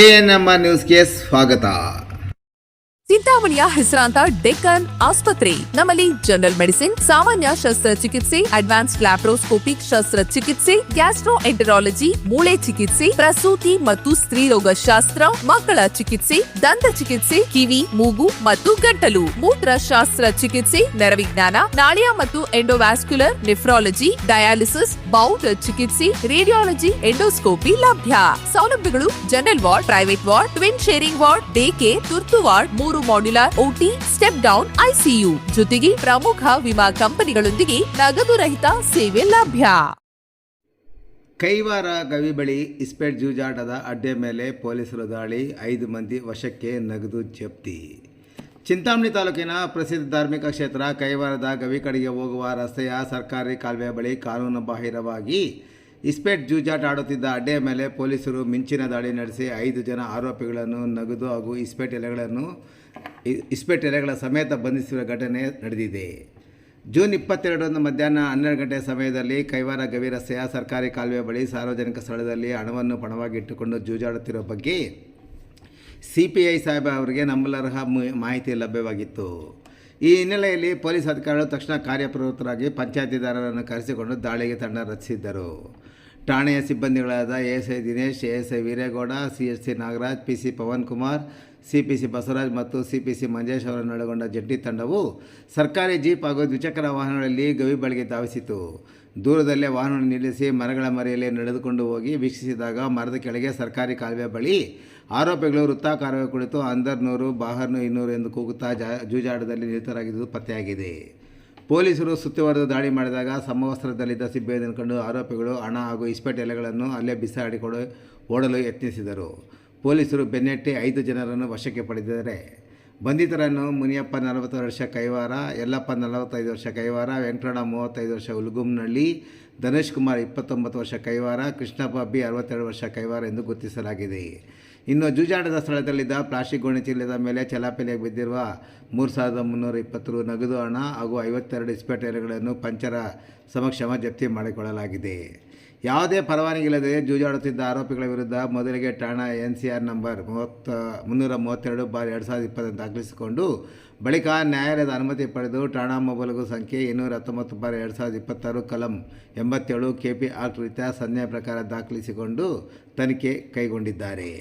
ANM ನ್ಯೂಸ್ಗೆ ಸ್ವಾಗತ. ಚಿಂತಾಮಣಿಯ ಹೆಸರಾಂತ ಡೆಕ್ಕನ್ ಆಸ್ಪತ್ರೆ. ನಮ್ಮಲ್ಲಿ ಜನರಲ್ ಮೆಡಿಸಿನ್, ಸಾಮಾನ್ಯ ಶಸ್ತ್ರಚಿಕಿತ್ಸೆ, ಅಡ್ವಾನ್ಸ್ಡ್ ಲ್ಯಾಪ್ರೋಸ್ಕೋಪಿಕ್ ಶಸ್ತ್ರಚಿಕಿತ್ಸೆ, ಗ್ಯಾಸ್ಟ್ರೋಎಂಟರಾಲಜಿ, ಮೂಳೆ ಚಿಕಿತ್ಸೆ, ಪ್ರಸೂತಿ ಮತ್ತು ಸ್ತ್ರೀರೋಗ ಶಾಸ್ತ್ರ, ಮಕ್ಕಳ ಚಿಕಿತ್ಸೆ, ದಂತ ಚಿಕಿತ್ಸೆ, ಕಿವಿ, ಮೂಗು ಮತ್ತು ಗಂಟಲು, ಮೂತ್ರಶಾಸ್ತ್ರ ಚಿಕಿತ್ಸೆ, ನರವಿಜ್ಞಾನ, ನಾಳಿಯ ಮತ್ತು ಎಂಡೋವ್ಯಾಸ್ಕ್ಯುಲರ್, ನೆಫ್ರಾಲಜಿ, ಡಯಾಲಿಸಿಸ್, ಬೌಲ್ ಚಿಕಿತ್ಸೆ, ರೇಡಿಯಾಲಜಿ, ಎಂಡೋಸ್ಕೋಪಿ ಲಭ್ಯ. ಸೌಲಭ್ಯಗಳು: general ward, private ward, twin sharing ward, day care, ತುರ್ತು ward, 3 modular OT, step down ICU, ಜೊತೆಗೆ ಪ್ರಮುಖ ವಿಮಾ ಕಂಪನಿಗಳೊಂದಿಗೆ ನಗದು ರಹಿತ ಸೇವೆ ಲಭ್ಯ. ಕೈವಾರ ಗವಿ ಬಳಿ ಇಸ್ಪೇಟ್ ಜೂಜಾಟದ ಅಡ್ಡೆ ಮೇಲೆ ಪೊಲೀಸರು ದಾಳಿ, 5 ಮಂದಿ ವಶಕ್ಕೆ, ನಗದು ಜಪ್ತಿ. ಚಿಂತಾಮಣಿ ತಾಲೂಕಿನ ಪ್ರಸಿದ್ಧ ಧಾರ್ಮಿಕ ಕ್ಷೇತ್ರ ಕೈವಾರದ ಗವಿ ಕಡೆಗೆ ಹೋಗುವ ರಸ್ತೆಯ ಸರ್ಕಾರಿ ಕಾಲುವೆ ಬಳಿ ಕಾನೂನು ಬಾಹಿರವಾಗಿ ಇಸ್ಪೇಟ್ ಜೂಜಾಟ ಆಡುತ್ತಿದ್ದ ಅಡ್ಡೆಯ ಮೇಲೆ ಪೊಲೀಸರು ಮಿಂಚಿನ ದಾಳಿ ನಡೆಸಿ 5 ಜನ ಆರೋಪಿಗಳನ್ನು ನಗದು ಹಾಗೂ ಇಸ್ಪೇಟ್ ಎಲೆಗಳ ಸಮೇತ ಬಂಧಿಸಿರುವ ಘಟನೆ ನಡೆದಿದೆ. ಜೂನ್ 22 ಮಧ್ಯಾಹ್ನ 12 ಗಂಟೆ ಸಮಯದಲ್ಲಿ ಕೈವಾರ ಗವಿ ರಸ್ತೆಯ ಸರ್ಕಾರಿ ಕಾಲುವೆ ಬಳಿ ಸಾರ್ವಜನಿಕ ಸ್ಥಳದಲ್ಲಿ ಹಣವನ್ನು ಪಣವಾಗಿ ಇಟ್ಟುಕೊಂಡು ಜೂಜಾಡುತ್ತಿರುವ ಬಗ್ಗೆ ಸಿಪಿಐ ಸಾಹೇಬ ಅವರಿಗೆ ನಂಬಲರ್ಹ ಮಾಹಿತಿ ಲಭ್ಯವಾಗಿತ್ತು. ಈ ಹಿನ್ನೆಲೆಯಲ್ಲಿ ಪೊಲೀಸ್ ಅಧಿಕಾರಿಗಳು ತಕ್ಷಣ ಕಾರ್ಯಪ್ರವೃತ್ತರಾಗಿ ಪಂಚಾಯತಿದಾರರನ್ನು ಕರೆಸಿಕೊಂಡು ದಾಳಿಗೆ ತಂಡ ರಚಿಸಿದ್ದರು. ಠಾಣೆಯ ಸಿಬ್ಬಂದಿಗಳಾದ ASI Dinesh, ASI Veeregowda, CSC Nagaraj, PC Pavan Kumar, CPC Basavaraj ಮತ್ತು ಸಿಪಿಸಿ ಮಂಜೇಶ್ ಅವರನ್ನು ಒಳಗೊಂಡ ಜಂಟಿ ತಂಡವು ಸರ್ಕಾರಿ ಜೀಪ್ ಹಾಗೂ ದ್ವಿಚಕ್ರ ವಾಹನಗಳಲ್ಲಿ ಗವಿ ಬಳಿಗೆ ಧಾವಿಸಿತು. ದೂರದಲ್ಲೇ ವಾಹನ ನಿಲ್ಲಿಸಿ ಮರಗಳ ಮರೆಯಲ್ಲಿ ನಡೆದುಕೊಂಡು ಹೋಗಿ ವೀಕ್ಷಿಸಿದಾಗ ಮರದ ಕೆಳಗೆ ಸರ್ಕಾರಿ ಕಾಲುವೆ ಬಳಿ ಆರೋಪಿಗಳು ವೃತ್ತಾಕಾರವಾಗಿ ಕುಳಿತು ಅಂದರ್ 100 ಬಾಹರ್ 200 ಎಂದು ಕೂಗುತ್ತಾ ಜೂಜಾಟದಲ್ಲಿ ನಿರತರಾಗಿದ್ದು ಪತ್ತೆಯಾಗಿದೆ. ಪೊಲೀಸರು ಸುತ್ತುವರೆದು ದಾಳಿ ಮಾಡಿದಾಗ ಸಮವಸ್ತ್ರದಲ್ಲಿದ್ದ ಸಿಬ್ಬಂದಿಯನ್ನು ಕಂಡು ಆರೋಪಿಗಳು ಹಣ ಹಾಗೂ ಇಸ್ಪೇಟ್ ಎಲೆಗಳನ್ನು ಅಲ್ಲೇ ಬಿಸಾಡಿಕೊಂಡು ಓಡಲು ಯತ್ನಿಸಿದರು. ಪೊಲೀಸರು ಬೆನ್ನಟ್ಟಿ 5 ಜನರನ್ನು ವಶಕ್ಕೆ ಪಡೆದಿದ್ದಾರೆ. ಬಂಧಿತರನ್ನು ಮುನಿಯಪ್ಪ 40 ವರ್ಷ ಕೈವಾರ, ಯಲ್ಲಪ್ಪ 45 ವರ್ಷ ಕೈವಾರ, ವೆಂಕಟರಮಣ 35 ವರ್ಷ ಹುಲ್ಗುಮ್ನಹಳ್ಳಿ, ಧನುಷ್ ಕುಮಾರ್ 29 ವರ್ಷ ಕೈವಾರ, ಕೃಷ್ಣಪ್ಪ ಬಿ 62 ವರ್ಷ ಕೈವಾರ ಎಂದು ಗುರುತಿಸಲಾಗಿದೆ. ಇನ್ನು ಜೂಜಾಟದ ಸ್ಥಳದಲ್ಲಿದ್ದ ಪ್ಲಾಸ್ಟಿಕ್ ಗೋಣಿ ಚೀಲದ ಮೇಲೆ ಚಲಾಪಿಲಿಯಾಗಿ ಬಿದ್ದಿರುವ 3,320 ರು ನಗದು ಹಣ ಹಾಗೂ 52 ಇಸ್ಪೇಟ್ ಎಲೆಗಳನ್ನು ಪಂಚರ ಸಮಕ್ಷಮ ಜಪ್ತಿ ಮಾಡಿಕೊಳ್ಳಲಾಗಿದೆ. ಯಾವುದೇ ಪರವಾನಗಿ ಇಲ್ಲದೆ ಜೂಜಾಡುತ್ತಿದ್ದ ಆರೋಪಿಗಳ ವಿರುದ್ಧ ಮೊದಲಿಗೆ ಠಾಣಾ ಎನ್ಸಿಆರ್ ನಂಬರ್ 332/2020 ದಾಖಲಿಸಿಕೊಂಡು ಬಳಿಕ ನ್ಯಾಯಾಲಯದ ಅನುಮತಿ ಪಡೆದು ಠಾಣಾ ಮೊಬೈಲ್ಗೂ ಸಂಖ್ಯೆ 219/2026 ಕಲಂ 87 ಕೆಪಿ ಆಕ್ಟ್ ರೀತ್ಯ ಸಂಜ್ಞೆ ಪ್ರಕಾರ ದಾಖಲಿಸಿಕೊಂಡು ತನಿಖೆ ಕೈಗೊಂಡಿದ್ದಾರೆ.